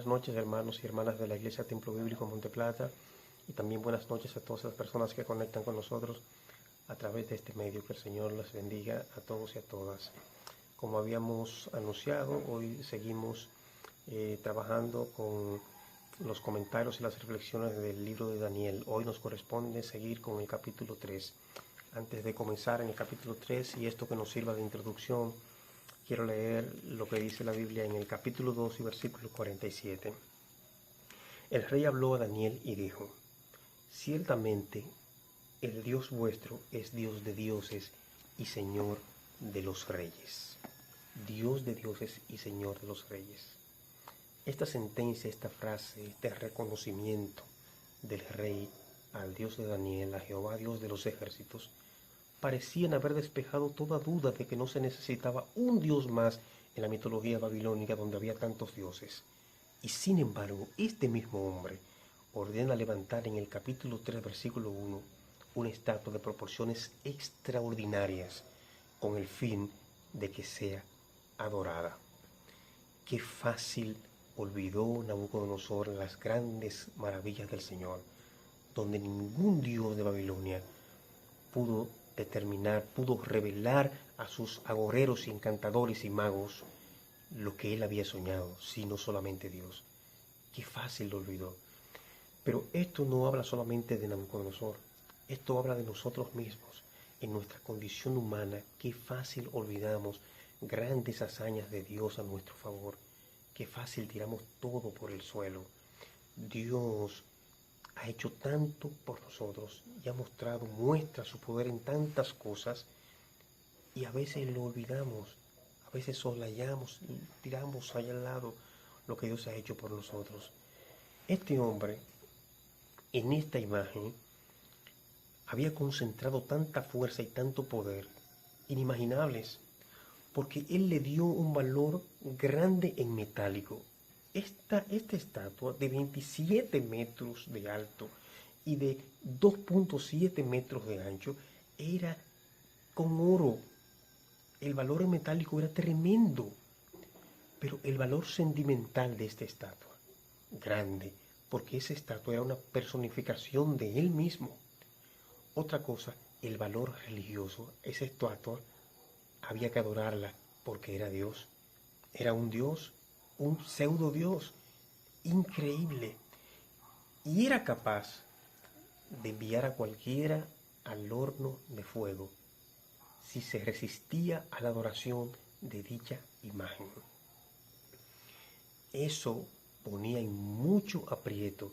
Buenas noches, hermanos y hermanas de la Iglesia Templo Bíblico Monte Plata, y también buenas noches a todas las personas que conectan con nosotros a través de este medio. Que el Señor les bendiga a todos y a todas. Como habíamos anunciado, hoy seguimos trabajando con los comentarios y las reflexiones del libro de Daniel. Hoy nos corresponde seguir con el capítulo 3. Antes de comenzar en el capítulo 3, y esto que nos sirva de introducción, quiero leer lo que dice la Biblia en el capítulo 2 y versículo 47. El rey habló a Daniel y dijo: ciertamente el Dios vuestro es Dios de dioses y Señor de los reyes. Dios de dioses y Señor de los reyes. Esta sentencia, esta frase, este reconocimiento del rey al Dios de Daniel, a Jehová Dios de los ejércitos, parecían haber despejado toda duda de que no se necesitaba un Dios más en la mitología babilónica donde había tantos dioses. Y sin embargo, este mismo hombre ordena levantar en el capítulo 3, versículo 1, una estatua de proporciones extraordinarias con el fin de que sea adorada. Qué fácil olvidó Nabucodonosor las grandes maravillas del Señor, donde ningún dios de Babilonia pudo determinar, pudo revelar a sus agoreros y encantadores y magos lo que él había soñado, sino solamente Dios. Qué fácil lo olvidó. Pero esto no habla solamente de Nabucodonosor, esto habla de nosotros mismos. En nuestra condición humana, qué fácil olvidamos grandes hazañas de Dios a nuestro favor. Qué fácil tiramos todo por el suelo. Dios ha hecho tanto por nosotros y ha mostrado, muestra su poder en tantas cosas, y a veces lo olvidamos, a veces soslayamos y tiramos allá al lado lo que Dios ha hecho por nosotros. Este hombre, en esta imagen, había concentrado tanta fuerza y tanto poder inimaginables, porque él le dio un valor grande en metálico. Esta estatua de 27 metros de alto y de 2.7 metros de ancho era con oro. El valor en metálico era tremendo, pero el valor sentimental de esta estatua, grande, porque esa estatua era una personificación de él mismo. Otra cosa, el valor religioso. Esa estatua había que adorarla porque era Dios. Era un Dios, un pseudo Dios, increíble. Y era capaz de enviar a cualquiera al horno de fuego si se resistía a la adoración de dicha imagen. Eso ponía en mucho aprieto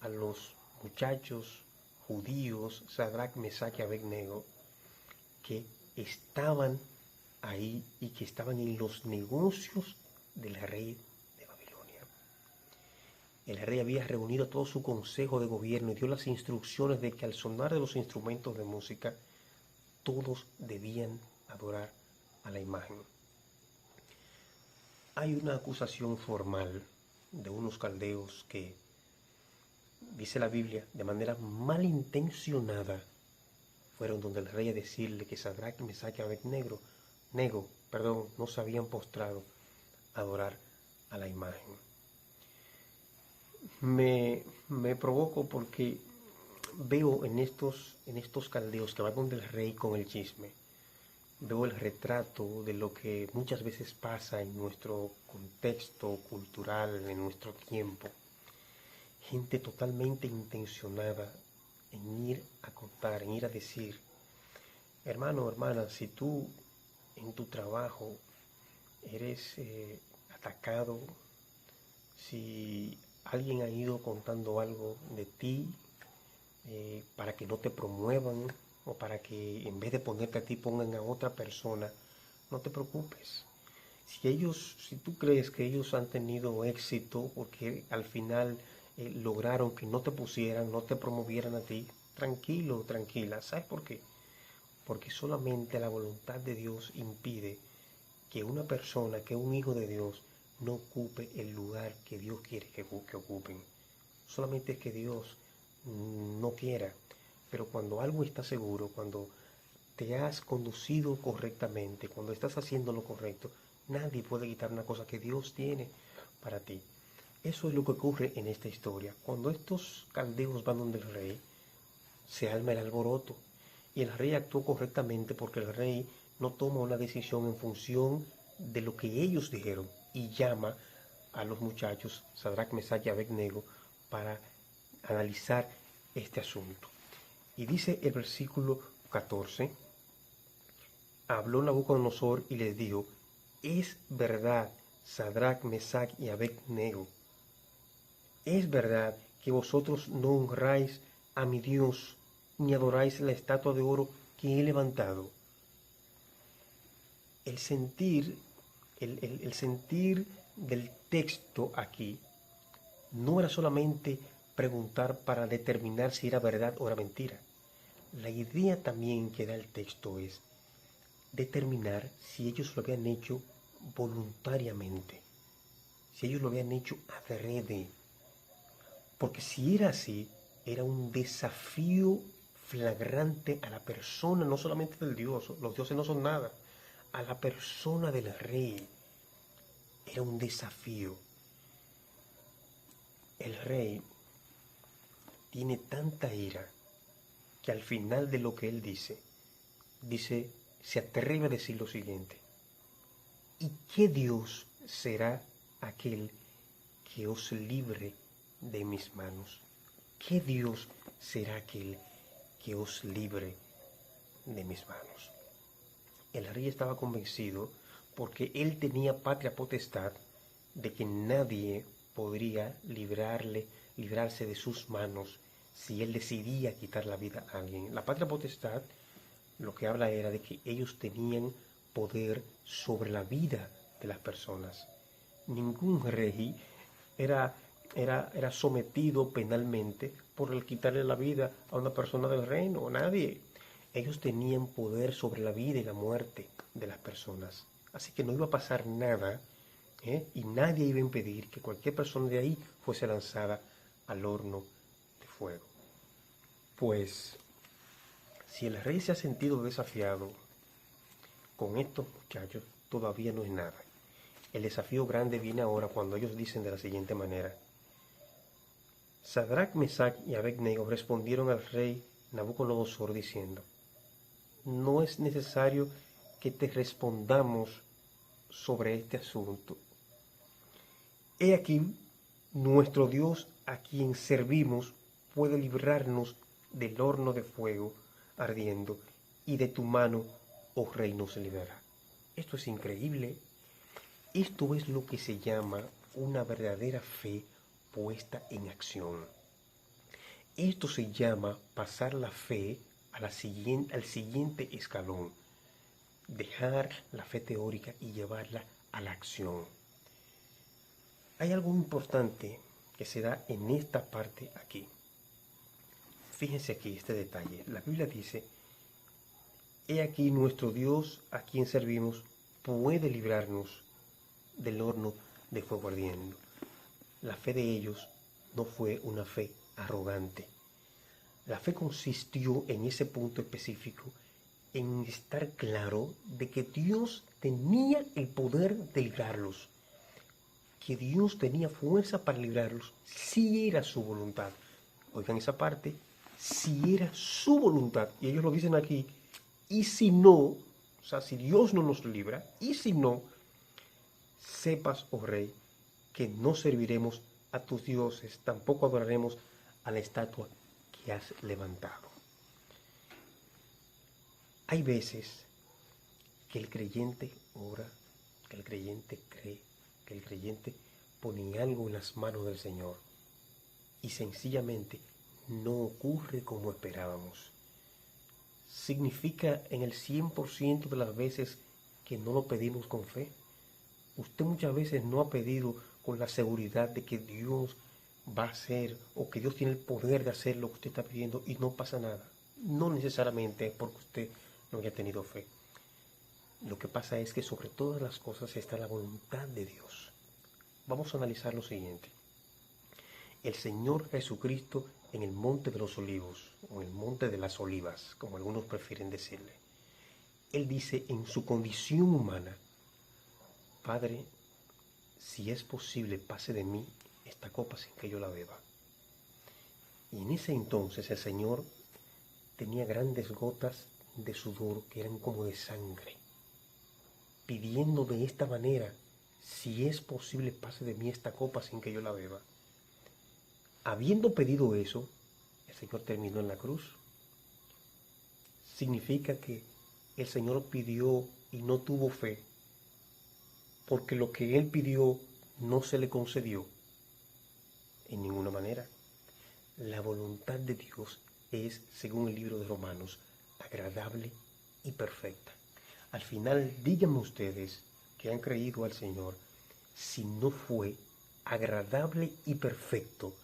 a los muchachos judíos, Sadrach, Mesach y Abednego, que estaban ahí y que estaban en los negocios del rey de Babilonia. El rey había reunido a todo su consejo de gobierno y dio las instrucciones de que al sonar de los instrumentos de música, todos debían adorar a la imagen. Hay una acusación formal de unos caldeos que, dice la Biblia, de manera malintencionada, fueron donde el rey a decirle que Sadrach, Mesach y Abednego no se habían postrado a adorar a la imagen. Me provoco porque veo en estos caldeos que van donde el rey con el chisme, veo el retrato de lo que muchas veces pasa en nuestro contexto cultural, en nuestro tiempo. Gente totalmente intencionada en ir a contar, en ir a decir: hermano, hermana, si tú en tu trabajo eres atacado, si alguien ha ido contando algo de ti para que no te promuevan o para que en vez de ponerte a ti pongan a otra persona, no te preocupes. Si tú crees que ellos han tenido éxito porque al final lograron que no te pusieran, no te promovieran a ti, tranquilo, tranquila. ¿Sabes por qué? Porque solamente la voluntad de Dios impide que una persona, que un hijo de Dios, no ocupe el lugar que Dios quiere que ocupen. Solamente es que Dios no quiera. Pero cuando algo está seguro, cuando te has conducido correctamente, cuando estás haciendo lo correcto, nadie puede quitar una cosa que Dios tiene para ti. Eso es lo que ocurre en esta historia. Cuando estos caldeos van donde el rey, se arma el alboroto. Y el rey actuó correctamente porque el rey no toma una decisión en función de lo que ellos dijeron y llama a los muchachos, Sadrach, Mesach y Abednego, para analizar este asunto. Y dice el versículo 14, habló Nabucodonosor y les dijo, es verdad, Sadrach, Mesach y Abednego, es verdad que vosotros no honráis a mi Dios, ni adoráis la estatua de oro que he levantado. El sentir, el sentir del texto aquí no era solamente preguntar para determinar si era verdad o era mentira. La idea también que da el texto es determinar si ellos lo habían hecho voluntariamente, si ellos lo habían hecho adrede. Porque si era así, era un desafío flagrante a la persona, no solamente del Dios, los dioses no son nada, a la persona del rey. Era un desafío. El rey tiene tanta ira que al final de lo que él dice, se atreve a decir lo siguiente. ¿Y qué Dios será aquel que os libre de mis manos? ¿Qué Dios será aquel que os libre de mis manos? El rey estaba convencido porque él tenía patria potestad de que nadie podría librarse de sus manos si él decidía quitar la vida a alguien. La patria potestad lo que habla era de que ellos tenían poder sobre la vida de las personas. Ningún rey era sometido penalmente por el quitarle la vida a una persona del reino, nadie. Ellos tenían poder sobre la vida y la muerte de las personas. Así que no iba a pasar nada, y nadie iba a impedir que cualquier persona de ahí fuese lanzada al horno de fuego. Pues, si el rey se ha sentido desafiado con estos muchachos, todavía no es nada. El desafío grande viene ahora cuando ellos dicen de la siguiente manera. Sadrach, Mesach y Abednego respondieron al rey Nabucodonosor diciendo, no es necesario que te respondamos sobre este asunto. He aquí, nuestro Dios a quien servimos puede librarnos del horno de fuego ardiendo, y de tu mano, oh rey, nos librará. Esto es increíble. Esto es lo que se llama una verdadera fe puesta en acción. Esto se llama pasar la fe al siguiente escalón, dejar la fe teórica y llevarla a la acción. Hay algo importante que se da en esta parte aquí. Fíjense aquí este detalle. La Biblia dice, he aquí nuestro Dios a quien servimos puede librarnos del horno de fuego ardiendo. La fe de ellos no fue una fe arrogante. La fe consistió en ese punto específico, en estar claro de que Dios tenía el poder de librarlos, que Dios tenía fuerza para librarlos si era su voluntad. Oigan esa parte, si era su voluntad, y ellos lo dicen aquí, y si no, o sea, si Dios no nos libra, y si no, sepas, oh rey, que no serviremos a tus dioses, tampoco adoraremos a la estatua que has levantado. Hay veces que el creyente ora, que el creyente cree, que el creyente pone algo en las manos del Señor y sencillamente no ocurre como esperábamos. Significa en el 100% de las veces que no lo pedimos con fe. Usted muchas veces no ha pedido con la seguridad de que Dios va a hacer o que Dios tiene el poder de hacer lo que usted está pidiendo y no pasa nada. No necesariamente es porque usted no haya tenido fe. Lo que pasa es que sobre todas las cosas está la voluntad de Dios. Vamos a analizar lo siguiente. El Señor Jesucristo en el Monte de los Olivos, o en el Monte de las Olivas, como algunos prefieren decirle, Él dice en su condición humana, Padre, si es posible, pase de mí esta copa sin que yo la beba. Y en ese entonces el Señor tenía grandes gotas de sudor que eran como de sangre, pidiendo de esta manera, si es posible, pase de mí esta copa sin que yo la beba. Habiendo pedido eso, el Señor terminó en la cruz. Significa que el Señor pidió y no tuvo fe, porque lo que Él pidió no se le concedió en ninguna manera. La voluntad de Dios es, según el libro de Romanos, agradable y perfecta. Al final, díganme ustedes que han creído al Señor, si no fue agradable y perfecto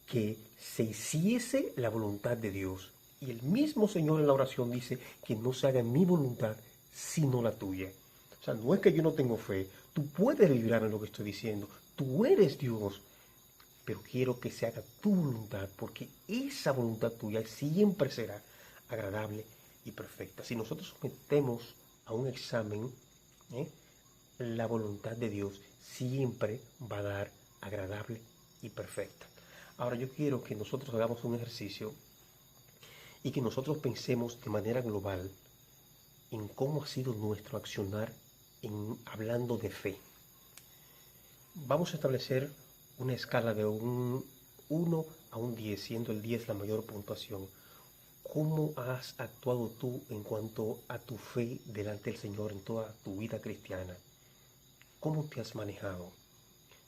que se hiciese la voluntad de Dios. Y el mismo Señor en la oración dice que no se haga mi voluntad sino la tuya. O sea, no es que yo no tengo fe, tú puedes vibrar en lo que estoy diciendo, tú eres Dios, pero quiero que se haga tu voluntad, porque esa voluntad tuya siempre será agradable y perfecta. Si nosotros sometemos a un examen, la voluntad de Dios siempre va a dar agradable y perfecta. Ahora yo quiero que nosotros hagamos un ejercicio y que nosotros pensemos de manera global en cómo ha sido nuestro accionar hablando de fe. Vamos a establecer una escala de un 1 a un 10, siendo el 10 la mayor puntuación. ¿Cómo has actuado tú en cuanto a tu fe delante del Señor en toda tu vida cristiana? ¿Cómo te has manejado?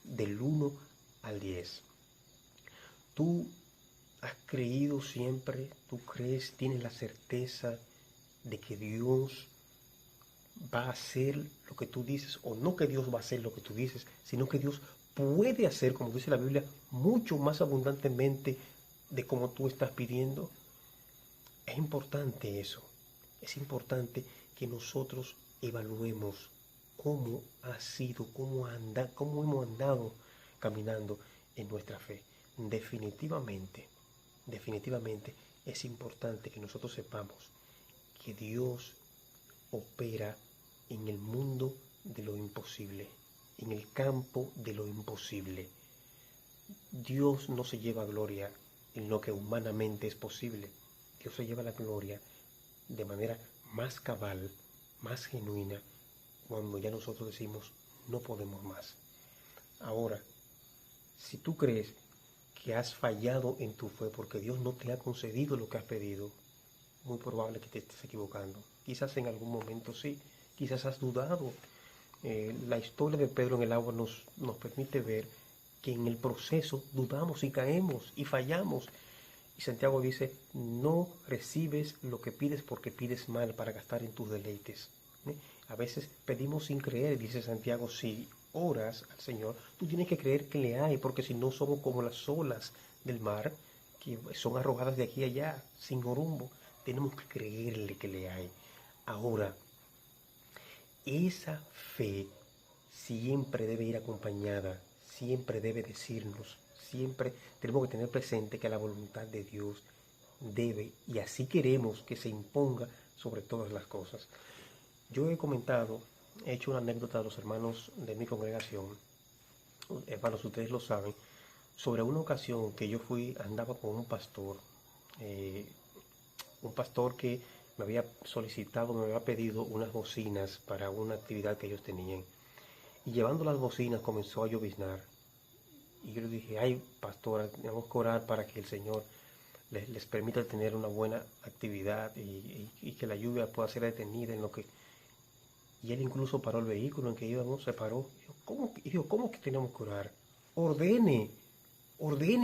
Del 1 al 10. ¿Tú has creído siempre? ¿Tú crees, tienes la certeza de que Dios va a hacer lo que tú dices? O no que Dios va a hacer lo que tú dices, sino que Dios puede hacer, como dice la Biblia, mucho más abundantemente de como tú estás pidiendo. Es importante eso. Es importante que nosotros evaluemos cómo ha sido, cómo hemos andado caminando en nuestra fe. Definitivamente es importante que nosotros sepamos que Dios opera en el mundo de lo imposible, en el campo de lo imposible. Dios no se lleva gloria en lo que humanamente es posible. Dios se lleva la gloria de manera más cabal, más genuina, cuando ya nosotros decimos, no podemos más. Ahora, si tú crees que has fallado en tu fe porque Dios no te ha concedido lo que has pedido, muy probable que te estés equivocando. Quizás en algún momento sí, quizás has dudado. La historia de Pedro en el agua nos permite ver que en el proceso dudamos y caemos y fallamos. Y Santiago dice, no recibes lo que pides porque pides mal para gastar en tus deleites. A veces pedimos sin creer, dice Santiago, si oras al Señor, tú tienes que creer que le hay, porque si no somos como las olas del mar, que son arrojadas de aquí a allá, sin rumbo. Tenemos que creerle que le hay. Ahora, esa fe siempre debe ir acompañada, siempre debe decirnos, siempre tenemos que tener presente que la voluntad de Dios debe, y así queremos que se imponga sobre todas las cosas. Yo he hecho una anécdota a los hermanos de mi congregación, hermanos, ustedes lo saben, sobre una ocasión que yo andaba con eh, un pastor que me había solicitado, me había pedido unas bocinas para una actividad que ellos tenían. Y llevando las bocinas comenzó a lloviznar. Y yo le dije, ay, pastora, tenemos que orar para que el Señor les permita tener una buena actividad y que la lluvia pueda ser detenida en lo que... Y él incluso paró el vehículo en que íbamos, se paró. ¿Cómo que tenemos que orar? Ordene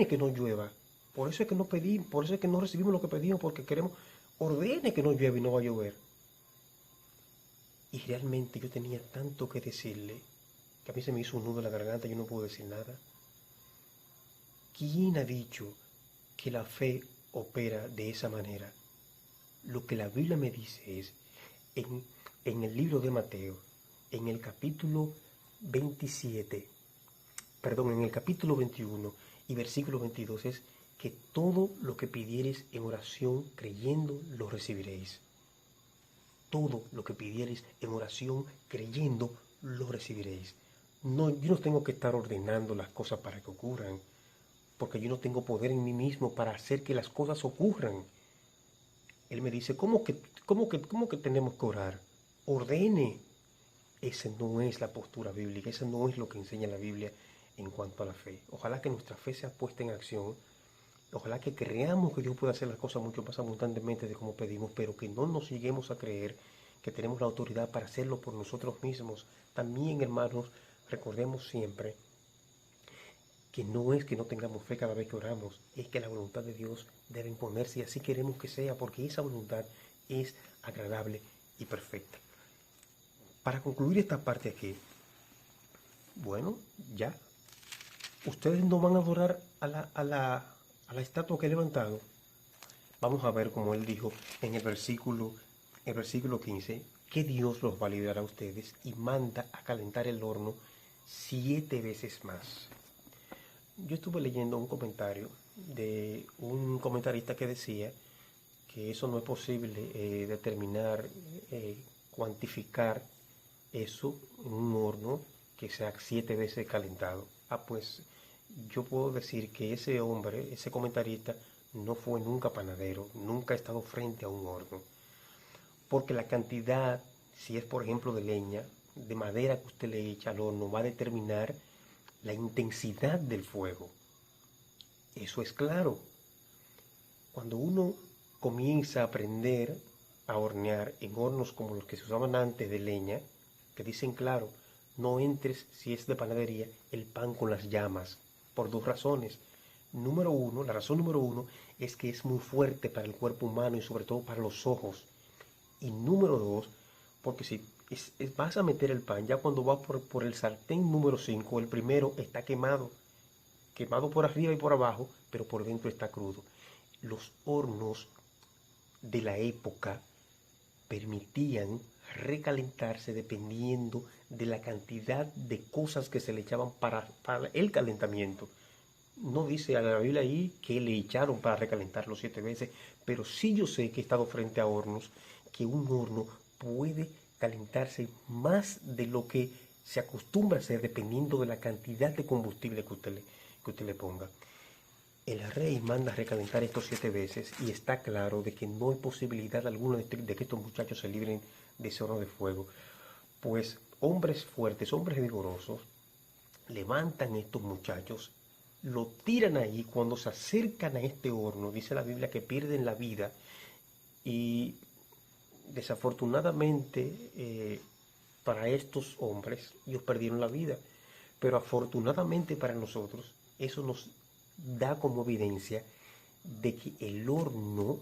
que no llueva. Por eso es que no pedimos, por eso es que no recibimos lo que pedimos, porque queremos, ordene que no llueva y no va a llover. Y realmente yo tenía tanto que decirle, que a mí se me hizo un nudo en la garganta y yo no pude decir nada. ¿Quién ha dicho que la fe opera de esa manera? Lo que la Biblia me dice es, en el libro de Mateo, en el capítulo 27, perdón, en el capítulo 21 y versículo 22 es que todo lo que pidiereis en oración creyendo lo recibiréis. Todo lo que pidiereis en oración creyendo lo recibiréis. No, yo no tengo que estar ordenando las cosas para que ocurran, porque yo no tengo poder en mí mismo para hacer que las cosas ocurran. Él me dice, ¿cómo que tenemos que orar? Ordene. Esa no es la postura bíblica, esa no es lo que enseña la Biblia en cuanto a la fe. Ojalá que nuestra fe sea puesta en acción, ojalá que creamos que Dios puede hacer las cosas mucho más abundantemente de como pedimos, pero que no nos lleguemos a creer que tenemos la autoridad para hacerlo por nosotros mismos. También, hermanos, recordemos siempre que no es que no tengamos fe cada vez que oramos, es que la voluntad de Dios debe imponerse y así queremos que sea, porque esa voluntad es agradable y perfecta. Para concluir esta parte aquí, bueno, ya, ustedes no van a adorar a la estatua que he levantado. Vamos a ver como él dijo en el versículo 15, que Dios los va a liberar a ustedes y manda a calentar el horno 7 veces más. Yo estuve leyendo un comentario de un comentarista que decía que eso no es posible determinar, cuantificar eso en un horno que sea 7 veces calentado. Pues yo puedo decir que ese hombre, ese comentarista, no fue nunca panadero, nunca ha estado frente a un horno. Porque la cantidad, si es por ejemplo de leña, de madera que usted le echa al horno, va a determinar la intensidad del fuego. Eso es claro. Cuando uno comienza a aprender a hornear en hornos como los que se usaban antes de leña, que dicen claro, no entres si es de panadería el pan con las llamas, por 2 razones. La razón número uno es que es muy fuerte para el cuerpo humano y sobre todo para los ojos. Y número 2, porque si vas a meter el pan, ya cuando va por el sartén número 5, el primero está quemado por arriba y por abajo, pero por dentro está crudo. Los hornos de la época permitían recalentarse dependiendo de la cantidad de cosas que se le echaban para el calentamiento. No dice a la Biblia ahí que le echaron para recalentarlo 7 veces, pero sí yo sé que he estado frente a hornos, que un horno puede calentarse más de lo que se acostumbra a hacer dependiendo de la cantidad de combustible que usted le ponga. El rey manda a recalentar estos 7 veces y está claro de que no hay posibilidad alguna de que estos muchachos se libren de ese horno de fuego. Pues hombres fuertes, hombres vigorosos, levantan estos muchachos, lo tiran ahí, cuando se acercan a este horno, dice la Biblia que pierden la vida y desafortunadamente para estos hombres ellos perdieron la vida, pero afortunadamente para nosotros eso nos da como evidencia de que el horno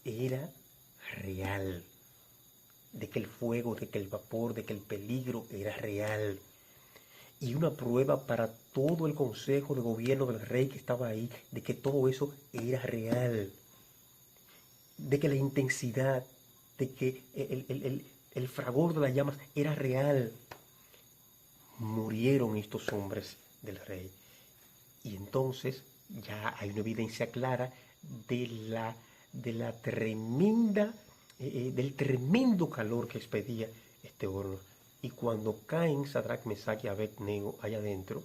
era real, de que el fuego, de que el vapor, de que el peligro era real. Y una prueba para todo el consejo de gobierno del rey que estaba ahí, de que todo eso era real, de que la intensidad, de que el fragor de las llamas era real. Murieron estos hombres del rey. Y entonces ya hay una evidencia clara del tremendo calor que expedía este horno. Y cuando caen Sadrach, Mesach y Abednego allá adentro,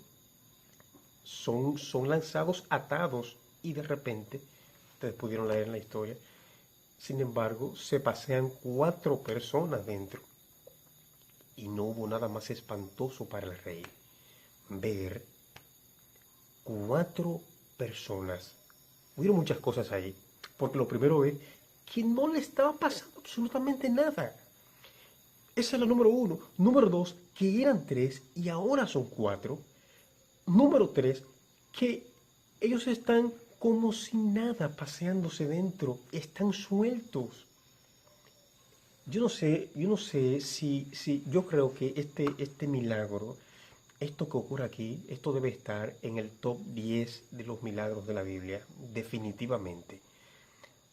son lanzados atados y de repente, ustedes pudieron leer en la historia, sin embargo, se pasean 4 personas dentro. Y no hubo nada más espantoso para el rey ver 4 personas. Hubieron muchas cosas ahí, porque lo primero es que no le estaba pasando absolutamente nada. Esa es la número 1. Número 2, que eran 3 y ahora son 4. Número 3, que ellos están como si nada paseándose dentro, están sueltos. Yo no sé si yo creo que este milagro, esto que ocurre aquí, esto debe estar en el top 10 de los milagros de la Biblia, definitivamente.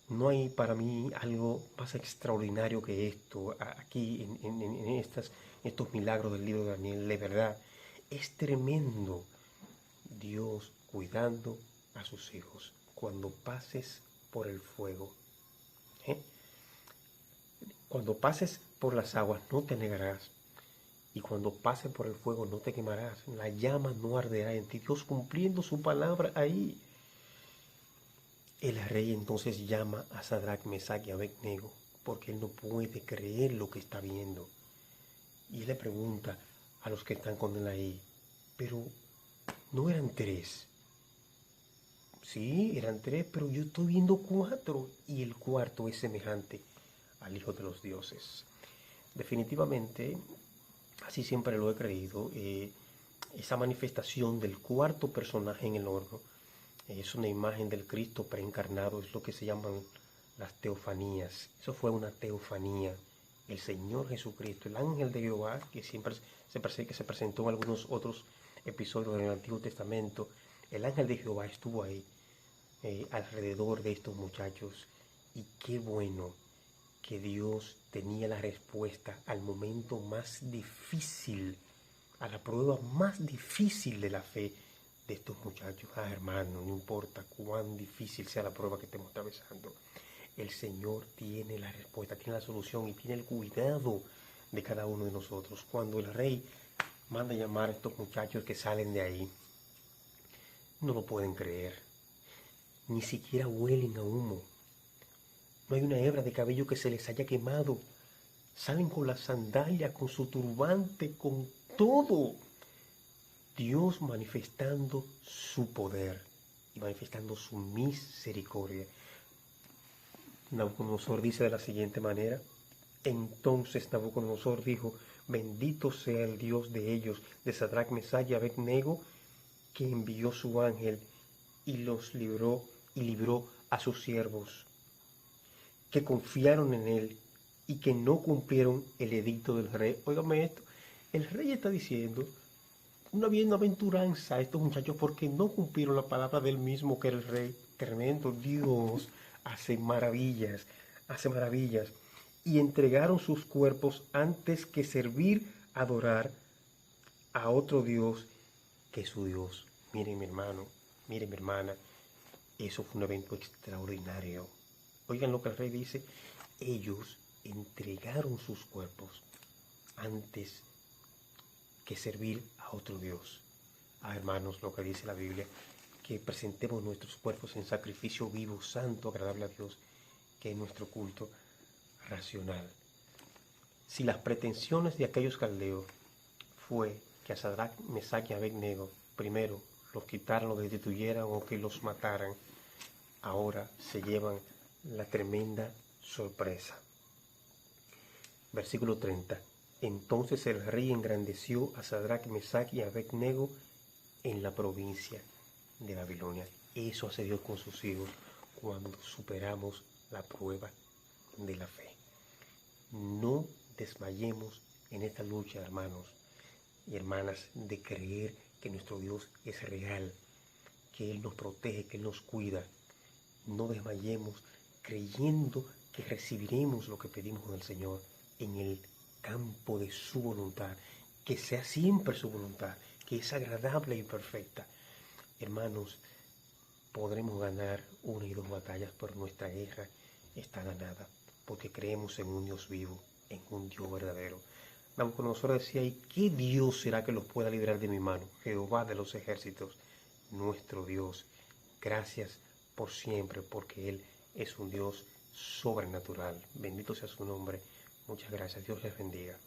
No hay para mí algo más extraordinario que esto aquí en estos milagros del libro de Daniel. De verdad, es tremendo Dios cuidando a sus hijos. Cuando pases por el fuego, ¿eh? Cuando pases por las aguas, no te negarás. y cuando pases por el fuego no te quemarás, la llama no arderá en ti. Dios cumpliendo su palabra ahí. El rey entonces llama a Sadrach, Mesach y Abednego, porque él no puede creer lo que está viendo. Y él le pregunta a los que están con él ahí, pero no eran tres. Sí, eran tres, pero yo estoy viendo cuatro, y el cuarto es semejante al Hijo de los Dioses. Definitivamente, así siempre lo he creído, esa manifestación del cuarto personaje en el horno es una imagen del Cristo preencarnado, es lo que se llaman las teofanías. Eso fue una teofanía. El Señor Jesucristo, el ángel de Jehová, que siempre que se presentó en algunos otros episodios del Antiguo Testamento, el ángel de Jehová estuvo ahí, alrededor de estos muchachos. Y qué bueno que Dios tenía la respuesta al momento más difícil, a la prueba más difícil de la fe de estos muchachos. Hermano, no importa cuán difícil sea la prueba que estemos atravesando, el Señor tiene la respuesta, tiene la solución y tiene el cuidado de cada uno de nosotros. Cuando el rey manda llamar a estos muchachos que salen de ahí, no lo pueden creer, ni siquiera huelen a humo. No hay una hebra de cabello que se les haya quemado. Salen con las sandalias, con su turbante, con todo. Dios manifestando su poder y manifestando su misericordia. Nabucodonosor dice de la siguiente manera: entonces Nabucodonosor dijo, bendito sea el Dios de ellos, de Sadrach, Mesach y Abednego, que envió su ángel y los libró y libró a sus siervos, que confiaron en él y que no cumplieron el edicto del rey. Óigame esto, el rey está diciendo una bienaventuranza a estos muchachos porque no cumplieron la palabra del mismo que el rey. Tremendo. Dios hace maravillas, hace maravillas. Y entregaron sus cuerpos antes que servir, adorar a otro Dios que su Dios. Miren mi hermano, miren mi hermana, eso fue un evento extraordinario. Oigan lo que el rey dice, ellos entregaron sus cuerpos antes que servir a otro Dios. Hermanos, lo que dice la Biblia, que presentemos nuestros cuerpos en sacrificio vivo, santo, agradable a Dios, que es nuestro culto racional. Si las pretensiones de aquellos caldeos fue que a Sadrach, Mesach y Abednego, primero los quitaran, los destituyeran o que los mataran, ahora se llevan la tremenda sorpresa. Versículo 30. Entonces el rey engrandeció a Sadrach, Mesach y Abednego en la provincia de Babilonia. Eso hace Dios con sus hijos cuando superamos la prueba de la fe. No desmayemos en esta lucha, hermanos y hermanas, de creer que nuestro Dios es real, que Él nos protege, que Él nos cuida. No desmayemos creyendo que recibiremos lo que pedimos del Señor en el campo de su voluntad, que sea siempre su voluntad, que es agradable y perfecta. Hermanos, podremos ganar una y dos batallas, pero nuestra guerra está ganada, porque creemos en un Dios vivo, en un Dios verdadero. Nabucodonosor decía, ¿y qué Dios será que los pueda librar de mi mano? Jehová de los ejércitos, nuestro Dios. Gracias por siempre, porque Él es un Dios sobrenatural. Bendito sea su nombre. Muchas gracias. Dios les bendiga.